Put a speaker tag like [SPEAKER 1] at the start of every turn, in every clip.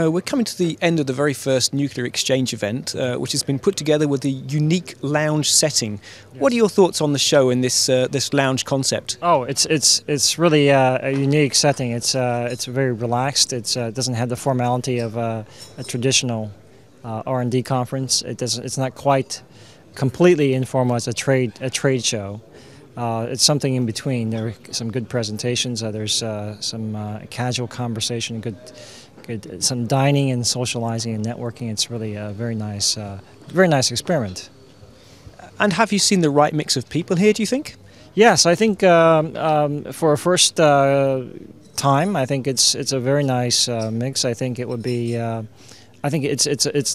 [SPEAKER 1] We're coming to the end of the very first nuclear exchange event, which has been put together with a unique lounge setting. Yes. What are your thoughts on the show and this lounge concept?
[SPEAKER 2] Oh, it's really a unique setting. It's very relaxed. It doesn't have the formality of a traditional R&D conference. It's not quite completely informal as a trade show. It's something in between. There are some good presentations. There's some casual conversation, some dining and socializing and networking. It's really a very nice experiment.
[SPEAKER 1] And have you seen the right mix of people here, do you think?
[SPEAKER 2] Yes, I think for a first time, I think it's a very nice mix. I think it would be. I think it's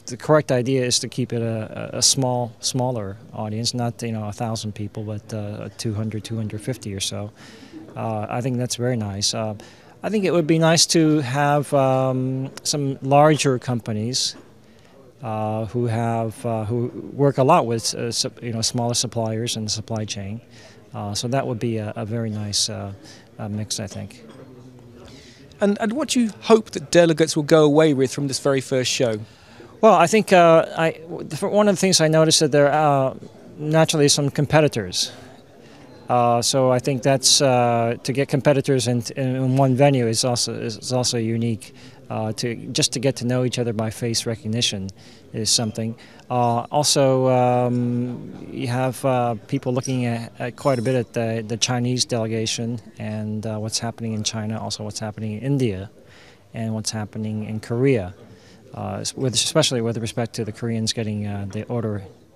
[SPEAKER 2] the correct idea is to keep it a smaller audience, not 1,000 people, but 200, 250 or so. I think that's very nice. I think it would be nice to have some larger companies who work a lot with smaller suppliers in the supply chain. So that would be a very nice mix, I think.
[SPEAKER 1] And what do you hope that delegates will go away with from this very first show?
[SPEAKER 2] Well, I think one of the things I noticed that there are naturally some competitors. So I think that's to get competitors in one venue is also unique. To get to know each other by face recognition is something. Also, you have people looking at quite a bit at the Chinese delegation and what's happening in China, also what's happening in India, and what's happening in Korea, especially with respect to the Koreans getting the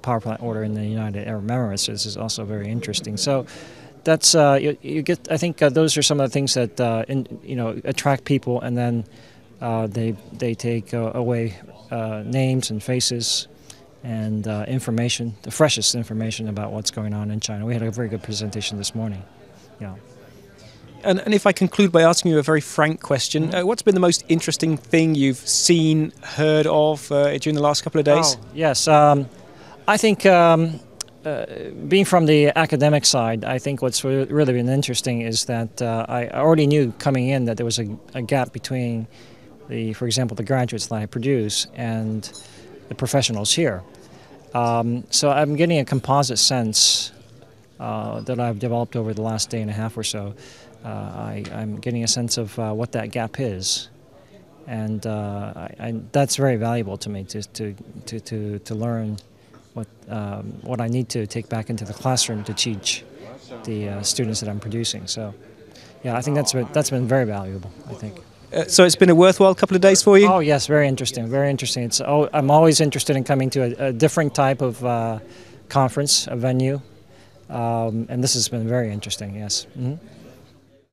[SPEAKER 2] power plant order in the United Arab Emirates. This is also very interesting. So that's you get. I think those are some of the things that attract people, and then they take away names and faces and information, the freshest information about what's going on in China. We had a very good presentation this morning. Yeah.
[SPEAKER 1] And if I conclude by asking you a very frank question, what's been the most interesting thing you've seen, heard of during the last couple of days?
[SPEAKER 2] Oh, yes. I think being from the academic side, I think what's really been interesting is that I already knew coming in that there was a gap between for example, the graduates that I produce and the professionals here. So I'm getting a composite sense that I've developed over the last day and a half or so. I'm getting a sense of what that gap is, and that's very valuable to me to learn what I need to take back into the classroom to teach the students that I'm producing. So, yeah, I think that's been very valuable, I think.
[SPEAKER 1] So it's been a worthwhile couple of days for you?
[SPEAKER 2] Oh, yes, very interesting, very interesting. I'm always interested in coming to a different type of conference, a venue, and this has been very interesting, yes. Mm-hmm.